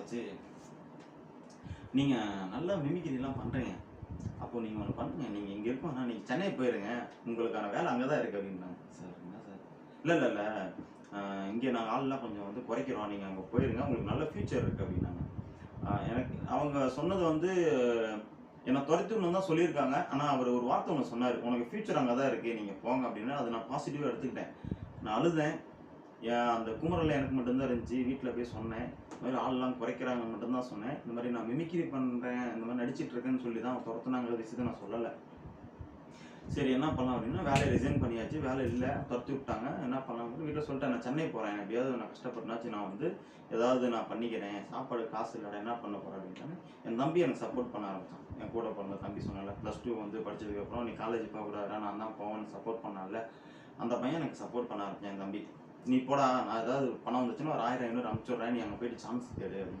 வச்சு, நீங்கள் நல்லா மிமிக்ரிலாம் பண்ணுறீங்க, அப்போ நீங்கள் ஒன்று பண்ணுங்க, நீங்கள் இங்கே இருக்கோம்னா நீங்கள் சென்னை போயிருங்க, உங்களுக்கான வேலை அங்கே தான் இருக்குது அப்படின்னாங்க. சார் என்ன சார்? இல்லை இல்லை இல்லை, இங்கே நாங்கள் ஆள்லாம் கொஞ்சம் வந்து குறைக்கிறோம், நீங்கள் அங்கே போயிருங்க, உங்களுக்கு நல்ல ஃப்யூச்சர் இருக்குது அப்படின்னாங்க. எனக்கு அவங்க சொன்னது வந்து என்னை துரத்தணும்னு தான் சொல்லியிருக்காங்க. ஆனால் அவர் ஒரு வார்த்தை ஒன்று சொன்னார், உனக்கு ஃப்யூச்சர் அங்கே தான் இருக்குது, நீங்கள் போங்க அப்படின்னு. அதை நான் பாசிட்டிவாக எடுத்துக்கிட்டேன். நான் அழுதேன். அந்த குமரல் எனக்கு மட்டும்தான் இருந்துச்சு. வீட்டில் போய் சொன்னேன், இந்த மாதிரி ஆள்லாம் குறைக்கிறாங்க மட்டும்தான் சொன்னேன். இந்த மாதிரி நான் மிமிக்ரி பண்ணுறேன், இந்த மாதிரி நடிச்சிட்டு இருக்கேன்னு சொல்லி தான் துரத்துனாங்கிற விஷயத்தை நான் சொல்லலை. சரி என்ன பண்ணலாம் அப்படின்னா, வேலையை ரிசைன் பண்ணியாச்சு, வேலை இல்லை, துரத்தி விட்டாங்க. என்ன பண்ணலாம் அப்படின்னு வீட்டில் சொல்லிட்டேன், நான் சென்னை போகிறேன், எப்படியாவது நான் கஷ்டப்பட்டுனாச்சு நான் வந்து ஏதாவது நான் பண்ணிக்கிறேன், சாப்பாடு காசு இல்லைடா என்ன பண்ண போகிறேன் அப்படின்ட்டாங்க. என் தம்பி எனக்கு சப்போர்ட் பண்ண ஆரம்பித்தான். என் கூட பிறந்த தம்பி சொன்னால, +2 வந்து படித்ததுக்கப்புறம் நீ காலேஜ் போகக்கூடாதா, நான் தான் போவேன்னு சப்போர்ட் பண்ணால, அந்த பையன் எனக்கு சப்போர்ட் பண்ண ஆரம்பித்தான். என் தம்பி, நீ போடா, நான் ஏதாவது பணம் வந்துச்சுன்னா ஒரு 1000 500 அனுப்பிச்சி விட்றேன், நீ அங்கே போயிட்டு சான்ஸ் கேடு அப்படின்னு